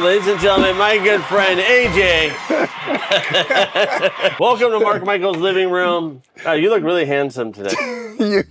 Ladies and gentlemen, my good friend AJ. Welcome to Mark Michael's living room. You look really handsome today.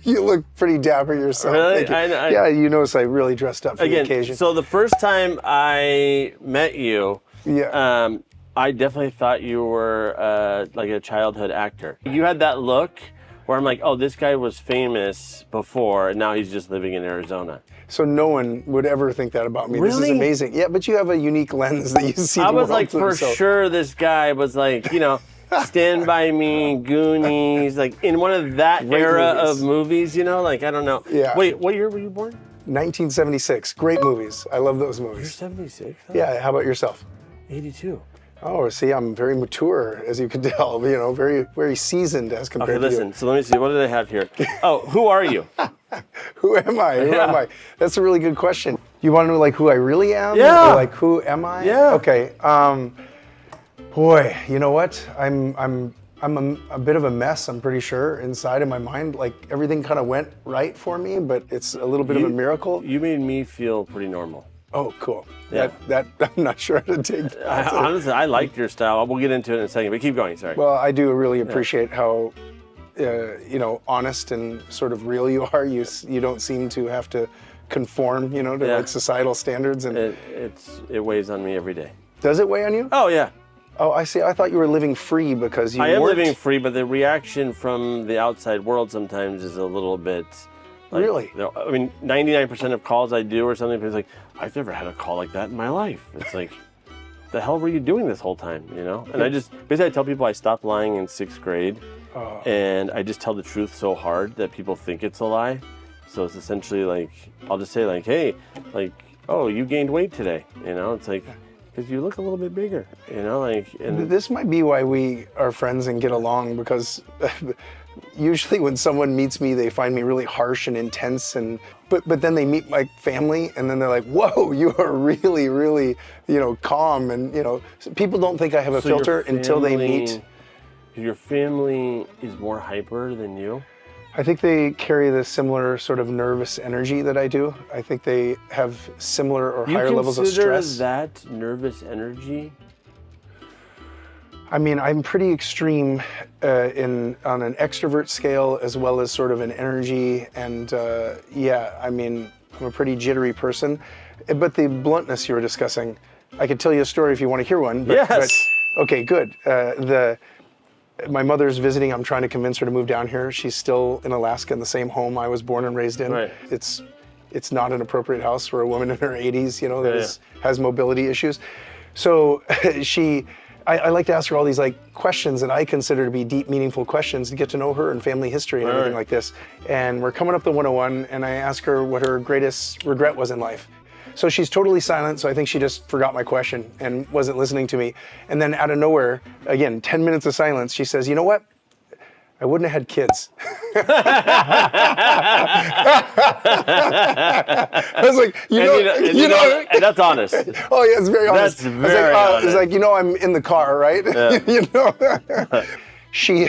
You look pretty dapper yourself. Really? Yeah, you notice I really dressed up for the occasion. So the first time I met you, I definitely thought you were like a childhood actor. You had that look where I'm like, oh, this guy was famous before, and now he's just living in Arizona. So no one would ever think that about me. Really? This is amazing. Yeah, but you have a unique lens that you see. I was like, for sure, this guy was like, you know, Stand By Me, Goonies, like in one of that Great era movies. of movies, you know, like, I don't know. Yeah. Wait, what year were you born? 1976. Great movies. I love those You're movies. 76? Huh? Yeah, how about yourself? 82. Oh, see, I'm very mature, as you can tell. You know, very, very seasoned as compared Okay, to listen, so let me see, what did I have here? Oh, who are you? Who am I? Who am I? That's a really good question. You want to know like who I really am? Yeah. Or like who am I? Yeah. Okay. Boy, you know what? I'm a bit of a mess, I'm pretty sure, inside of my mind. Like everything kind of went right for me, but it's a little bit of a miracle. You made me feel pretty normal. Oh, cool. Yeah. That I'm not sure how to take that. Honestly, I liked your style. We'll get into it in a second, but keep going, sorry. Well, I do really appreciate how, you know, honest and sort of real you are. You don't seem to have to conform, you know, to like societal standards. And it weighs on me every day. Does it weigh on you? Oh, yeah. Oh, I see. I thought you were living free because you I am weren't. living free, but the reaction from the outside world sometimes is a little bit... Like, really? I mean, 99% of calls I do or something, it's like, I've never had a call like that in my life. It's like, the hell were you doing this whole time, you know? And basically I tell people I stopped lying in 6th grade, and I just tell the truth so hard that people think it's a lie. So it's essentially like, I'll just say like, hey, like, oh, you gained weight today, you know? It's like, because you look a little bit bigger, you know? Like, and This might be why we are friends and get along, because usually when someone meets me, they find me really harsh and intense, but then they meet my family, and then they're like, "Whoa, you are really, really, you know, calm." And you know, people don't think I have a filter until they meet. Your family is more hyper than you? I think they carry the similar sort of nervous energy that I do. I think they have similar or higher levels of stress. That nervous energy? I mean, I'm pretty extreme on an extrovert scale as well as sort of an energy, and yeah, I mean, I'm a pretty jittery person. But the bluntness you were discussing, I could tell you a story if you want to hear one. But, Yes. But, okay, good. My mother's visiting. I'm trying to convince her to move down here. She's still in Alaska in the same home I was born and raised in. Right. It's not an appropriate house for a woman in her 80s, you know, that has mobility issues. So I like to ask her all these like questions that I consider to be deep, meaningful questions to get to know her and family history and everything like this. And we're coming up to 101, and I ask her what her greatest regret was in life. So she's totally silent, so I think she just forgot my question and wasn't listening to me. And then out of nowhere, again, 10 minutes of silence, she says, "You know what? I wouldn't have had kids." I was like, you know, and that's honest. Oh yeah, it's very honest. That's very honest. It's like, you know, I'm in the car, right? Yeah. You know, she,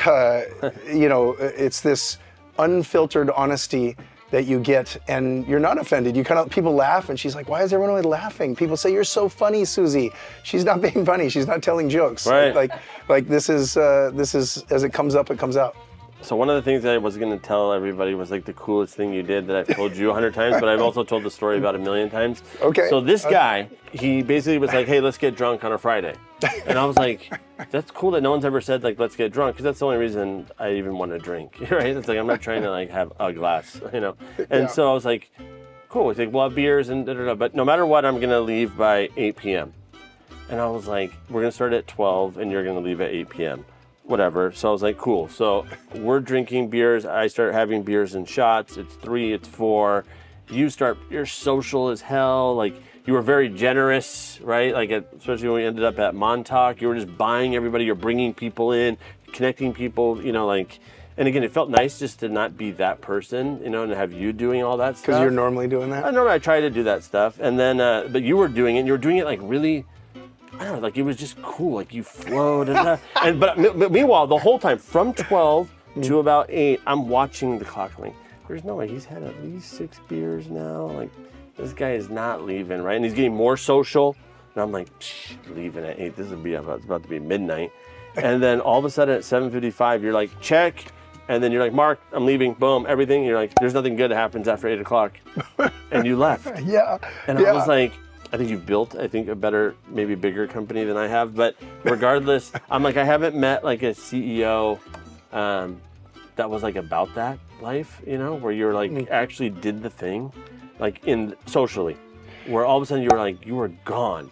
you know, it's this unfiltered honesty that you get, and you're not offended. You kind of, people laugh, and she's like, "Why is everyone always laughing?" People say, "You're so funny, Susie." She's not being funny. She's not telling jokes. Right. Like this is as it comes up, it comes out. So one of the things that I was going to tell everybody was like the coolest thing you did that I've told you 100 times, but I've also told the story about 1,000,000 times. Okay. So this guy, he basically was like, "Hey, let's get drunk on a Friday." And I was like, that's cool that no one's ever said like, let's get drunk, because that's the only reason I even want to drink, right? It's like, I'm not trying to like have a glass, you know? And so I was like, cool. He's like, we'll have beers and da-da-da, but no matter what, I'm going to leave by 8 p.m. And I was like, we're going to start at 12 and you're going to leave at 8 p.m. Whatever. So I was like, cool. So we're drinking beers. I start having beers and shots. It's 3, it's 4. You're social as hell. Like, you were very generous, right? Like, especially when we ended up at Montauk, you were just buying everybody. You're bringing people in, connecting people, you know, like, and again, it felt nice just to not be that person, you know, and have you doing all that stuff. Because you're normally doing that? I try to do that stuff. And then, but you were doing it, and you were doing it like really, I don't know, like it was just cool. Like you flowed. But meanwhile, the whole time, from 12 to about 8, I'm watching the clock. Like, there's no way. He's had at least 6 beers now. Like, this guy is not leaving, right? And he's getting more social, And I'm like, leaving at 8. This is it's about to be midnight. And then all of a sudden at 7:55, you're like, check. And then you're like, Mark, I'm leaving. Boom, everything. You're like, there's nothing good that happens after 8 o'clock. And you left. Yeah. And I was like, I think you've built, a better, maybe bigger company than I have. But regardless, I'm like, I haven't met like a CEO that was like about that life, where you're like actually did the thing, like socially, where all of a sudden you were gone.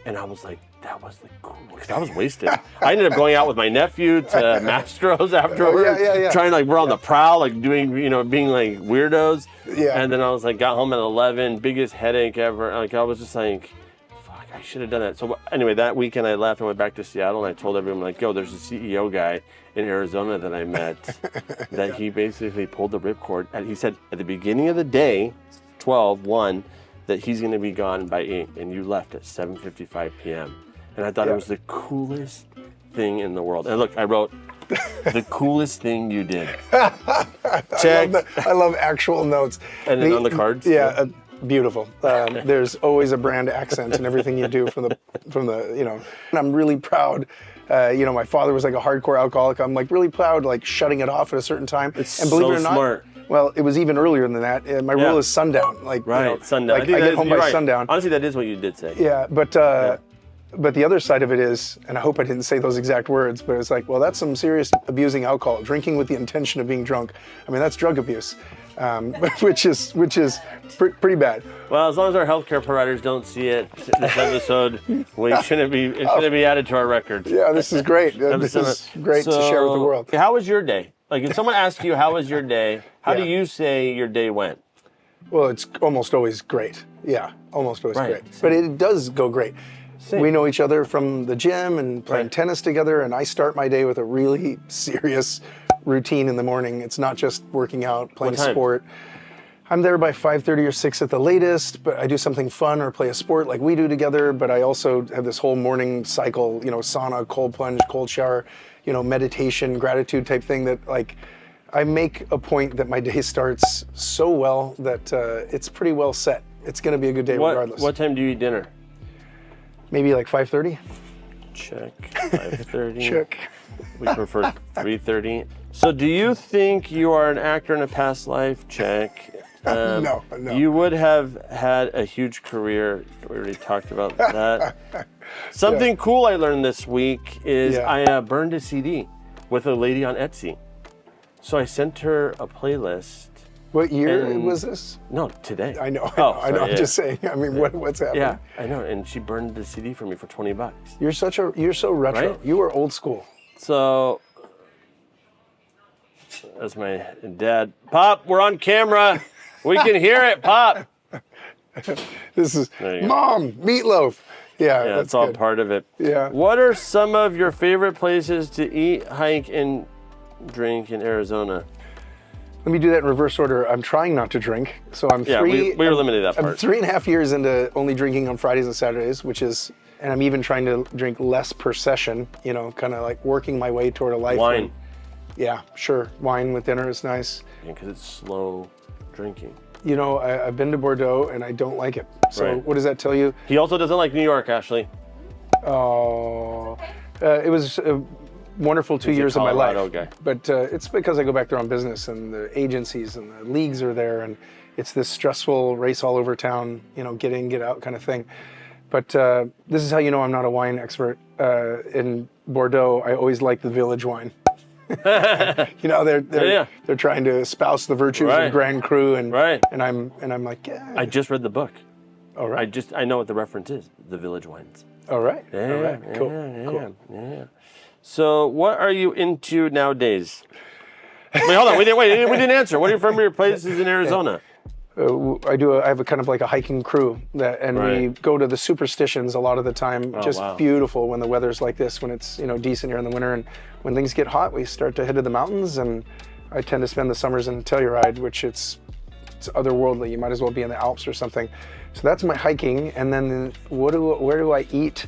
And I was like, that was the cool, because I was wasted. I ended up going out with my nephew to Mastro's afterwards, trying like we're on the prowl, like doing, being like weirdos. Yeah. And then I was like, got home at 11, biggest headache ever. Like I was just like, fuck, I should have done that. So anyway, that weekend I left and went back to Seattle, and I told everyone like, yo, there's a CEO guy in Arizona that I met that he basically pulled the ripcord. And he said at the beginning of the day, 1, that he's going to be gone by 8, and you left at 7:55 p.m. And I thought it was the coolest thing in the world. And look, I wrote, the coolest thing you did. Check. I love actual notes. And then on the cards? Yeah, beautiful. There's always a brand accent in everything you do from the, and I'm really proud. My father was like a hardcore alcoholic. I'm like really proud, like shutting it off at a certain time. And believe it or not, smart. Well, it was even earlier than that. My rule is sundown. Like, sundown. Like I get home by sundown. Honestly, that is what you did say. Yeah, but the other side of it is, and I hope I didn't say those exact words, but it's like, well, that's some serious abusing alcohol, drinking with the intention of being drunk. I mean, that's drug abuse, which is pretty bad. Well, as long as our healthcare providers don't see it, this episode, it shouldn't be added to our records. Yeah, this is great. This is great to share with the world. How was your day? Like, if someone asks you, how was your day? How do you say your day went? Well, it's almost always great. Yeah, almost always great. Same. But it does go great. Same. We know each other from the gym and playing tennis together, and I start my day with a really serious routine in the morning. It's not just working out, playing sport. I'm there by 5:30 or 6 at the latest, but I do something fun or play a sport like we do together, but I also have this whole morning cycle, sauna, cold plunge, cold shower, meditation, gratitude type thing that like I make a point that my day starts so well that it's pretty well set. It's going to be a good day regardless. What time do you eat dinner? Maybe like 5:30. Check. 5:30. Check. We prefer 3:30. So do you think you are an actor in a past life? Check. No. You would have had a huge career. We already talked about that. Something cool I learned this week is I burned a CD with a lady on Etsy. So I sent her a playlist. What year was this? No, today. I know. Sorry, I'm just saying. I mean, what's happening? Yeah, I know. And she burned the CD for me for $20. You're so retro. Right? You are old school. So that's my dad. Pop, we're on camera. We can hear it, Pop. This is Mom, Meatloaf. Yeah, that's all good. part of it. Yeah. What are some of your favorite places to eat, hike, and drink in Arizona? Let me do that in reverse order. I'm trying not to drink, so I'm we eliminated that part. I'm 3.5 years into only drinking on Fridays and Saturdays, and I'm even trying to drink less per session. Kind of like working my way toward a life. Wine. Yeah, sure. Wine with dinner is nice. Because it's slow drinking. I've been to Bordeaux and I don't like it. So what does that tell you? He also doesn't like New York, Ashley. Oh, it was a wonderful 2 years of my life. Guy. But it's because I go back there on business, and the agencies and the leagues are there, and it's this stressful race all over town, get in, get out kind of thing. But this is how you know I'm not a wine expert. In Bordeaux, I always like the village wine. They're trying to espouse the virtues of Grand Cru, and I'm like, yeah. I just read the book. All right. I know what the reference is. The Village Wines. All right. Yeah, all right. Cool. Cool. Yeah. So, what are you into nowadays? Wait, hold on. We didn't answer. What are your places in Arizona? I have a kind of like a hiking crew we go to the superstitions a lot of the time. Beautiful when the weather's like this, when it's decent here in the winter, and when things get hot, we start to head to the mountains. And I tend to spend the summers in Telluride, which it's otherworldly. You might as well be in the Alps or something. So that's my hiking. And then where do I eat?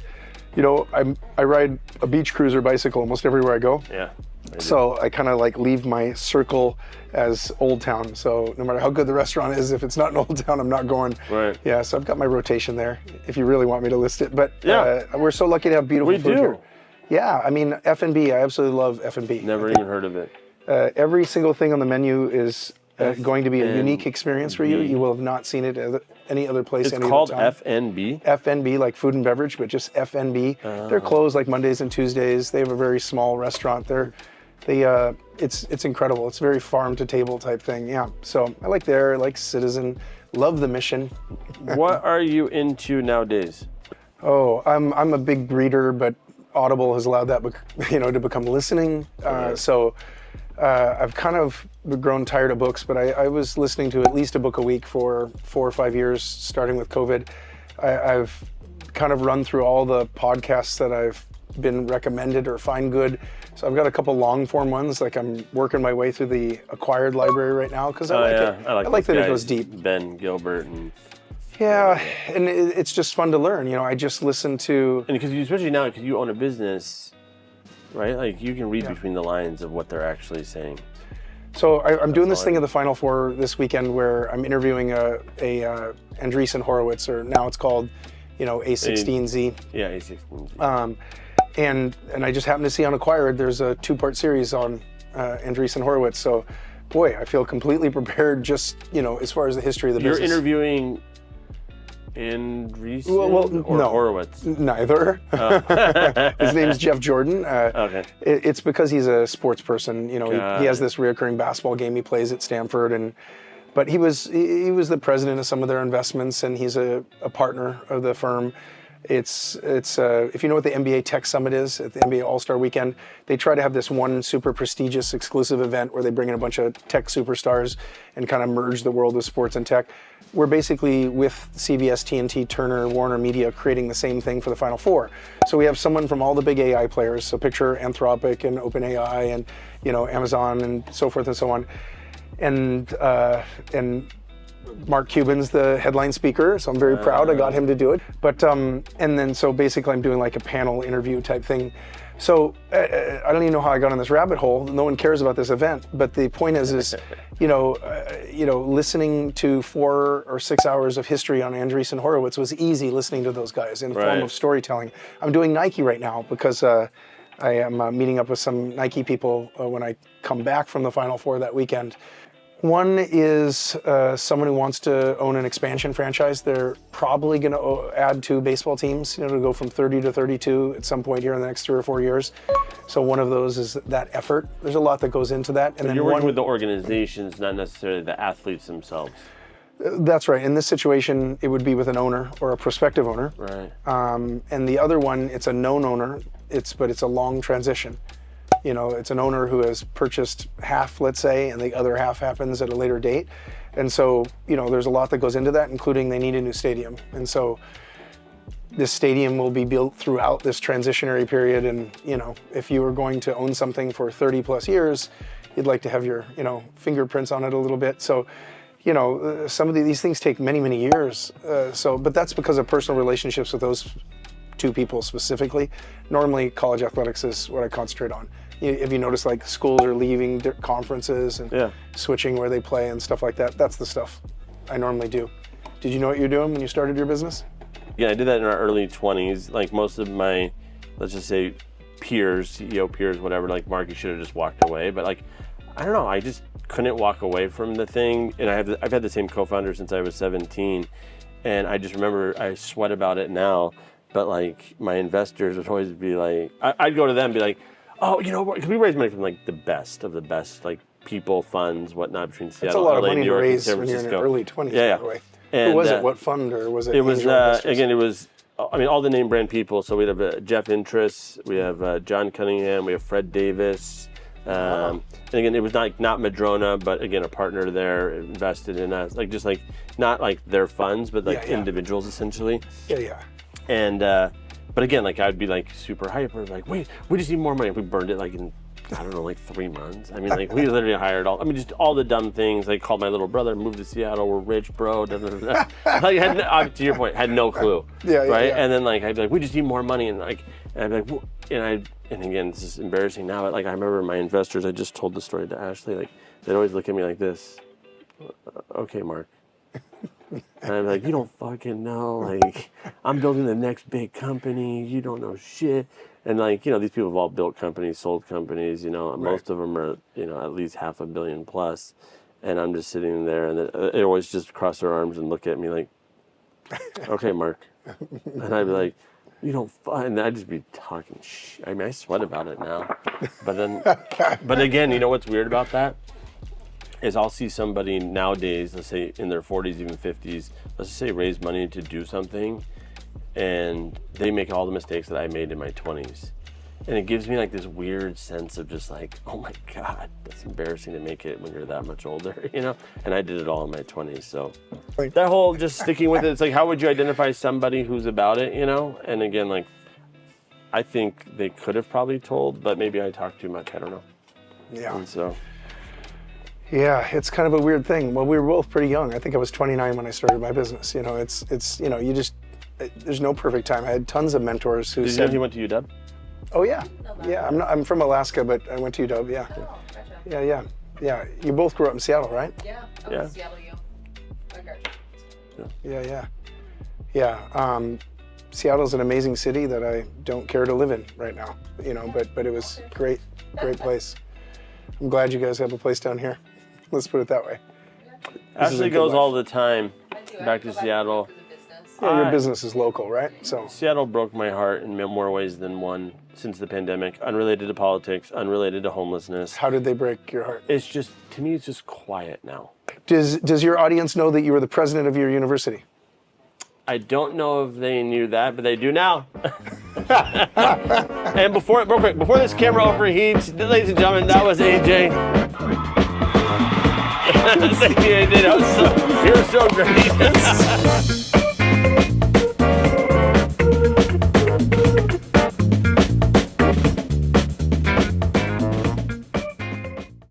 I ride a beach cruiser bicycle almost everywhere I go. Yeah. So I kind of like leave my circle as Old Town. So no matter how good the restaurant is, if it's not in Old Town, I'm not going. Right. Yeah, so I've got my rotation there, if you really want me to list it. But Yeah. we're so lucky to have beautiful We food do. here. Yeah, I mean, F&B, I absolutely love F&B. Never even heard of it. Every single thing on the menu is going to be a unique F&B. experience for you. You will have not seen it at any other place. It's any called other time. FNB. FNB, like food and beverage, but just FNB. They're closed like Mondays and Tuesdays. They have a very small restaurant there. It's incredible. It's very farm to table type thing. Yeah. So I like there. I like Citizen. Love the Mission. What are you into nowadays? Oh, I'm a big reader, but Audible has allowed that, to become listening. So I've kind of grown tired of books, but I was listening to at least a book a week for 4 or 5 years, starting with COVID. I've kind of run through all the podcasts that I've been recommended or find good. So I've got a couple long form ones, like I'm working my way through the acquired library right now because I like it. I like that it goes deep. Ben Gilbert and Yeah, and it's just fun to learn. I just listen to. because especially now because you own a business, right? Like you can read between the lines of what they're actually saying. So I'm doing this thing at the Final Four this weekend where I'm interviewing a Andreessen Horowitz, or now it's called, A16Z. Yeah, A16Z. And I just happened to see on Acquired there's a 2-part series on Andreessen Horowitz. So, boy, I feel completely prepared. Just as far as the history of the business. You're interviewing Andreessen or no. Horowitz? Neither. His name's Jeff Jordan. Okay. It's because he's a sports person. He has this reoccurring basketball game he plays at Stanford, but he was the president of some of their investments, and he's a partner of the firm. It's if you know what the NBA Tech Summit is, at the NBA All-Star Weekend, they try to have this one super prestigious exclusive event where they bring in a bunch of tech superstars and kind of merge the world of sports and tech. We're basically with CBS, TNT, Turner, Warner Media creating the same thing for the Final Four. So we have someone from all the big AI players, so picture Anthropic and OpenAI and Amazon and so forth and so on, and Mark Cuban's the headline speaker, so I'm very proud I got him to do it. But and then so basically I'm doing like a panel interview type thing. So I don't even know how I got on this rabbit hole. No one cares about this event, but the point is listening to 4 or 6 hours of history on Andreessen Horowitz was easy. Listening to those guys in the form of storytelling. I'm doing Nike right now because I am meeting up with some Nike people when I come back from the Final Four that weekend. One is someone who wants to own an expansion franchise. They're probably going to add 2 baseball teams, to go from 30 to 32 at some point here in the next 3 or 4 years. So one of those is that effort. There's a lot that goes into that. And then you're working with the organizations, not necessarily the athletes themselves. That's right. In this situation, it would be with an owner or a prospective owner. Right. And the other one, it's a known owner. But it's a long transition. It's an owner who has purchased half, let's say, and the other half happens at a later date. And so, there's a lot that goes into that, including they need a new stadium. And so this stadium will be built throughout this transitionary period. And, if you were going to own something for 30 plus years, you'd like to have your, fingerprints on it a little bit. So, some of these things take many, many years. But that's because of personal relationships with those 2 people specifically. Normally, college athletics is what I concentrate on. If you notice, like schools are leaving their conferences and switching where they play and stuff like that, that's the stuff I normally do. Did you know what you're doing when you started your business? Yeah, I did that in our early 20s. Like most of my, let's just say, peers, CEO peers, whatever, like Mark, you should have just walked away. But like, I don't know, I just couldn't walk away from the thing. And I've had the same co-founder since I was 17. And I just remember, I sweat about it now. But like my investors would always be like, I'd go to them and be like, oh, because we raise money from like the best of the best, like people, funds, whatnot, between Seattle, That's a lot LA, of money New York, to raise and San when you're in Francisco. your early 20s, Yeah. by the way. And, who was it? What fund, or was it? It was, angel investors? again, it was, all the name brand people. So we have Jeff Interest, we have John Cunningham, we have Fred Davis. And again, it was not Madrona, but again, a partner there invested in us, not like their funds, but like individuals essentially. Yeah. And, but again, like I'd be like super hyper, like, wait, we just need more money. We burned it like in I don't know, like 3 months. I mean, like we literally hired just all the dumb things. Like called my little brother, moved to Seattle, we're rich, bro. Da, da, da, da. Like had to your point, had no clue. Right. And then like I'd be like, we just need more money, and I'd be like, and again, this is embarrassing now. But like I remember my investors. I just told the story to Ashley. Like they'd always look at me like this. Okay, Mark. And I'm like, you don't fucking know. Like, I'm building the next big company. You don't know shit. And like, these people have all built companies, sold companies. Most of them are, at least $500 million plus. And I'm just sitting there, and they always just cross their arms and look at me like, okay, Mark. And I'd be like, you don't. And I'd just be talking shit. I mean, I sweat about it now. But again, you know what's weird about that? Is I'll see somebody nowadays, let's say in their 40s, even 50s, let's just say raise money to do something, and they make all the mistakes that I made in my 20s. And it gives me like this weird sense of just like, oh my God, that's embarrassing to make it when you're that much older, And I did it all in my 20s, so. That whole just sticking with it, it's like, how would you identify somebody who's about it, And again, like, I think they could have probably told, but maybe I talked too much, I don't know. Yeah. And so. Yeah, it's kind of a weird thing. Well, we were both pretty young. I think I was 29 when I started my business. There's no perfect time. I had tons of mentors who said. You went to UW? Oh yeah, yeah. I'm from Alaska, but I went to UW. Yeah. Oh, gotcha. Yeah. You both grew up in Seattle, right? Yeah. I was Seattle U. I graduated. Yeah. Seattle's an amazing city that I don't care to live in right now. But it was great place. I'm glad you guys have a place down here. Let's put it that way. Ashley goes all the time back to Seattle. Yeah, your business is local, right? So Seattle broke my heart in more ways than one since the pandemic, unrelated to politics, unrelated to homelessness. How did they break your heart? It's just, to me, it's just quiet now. Does your audience know that you were the president of your university? I don't know if they knew that, but they do now. And before this camera overheats, ladies and gentlemen, that was AJ. Thank you, AJ. You're so great.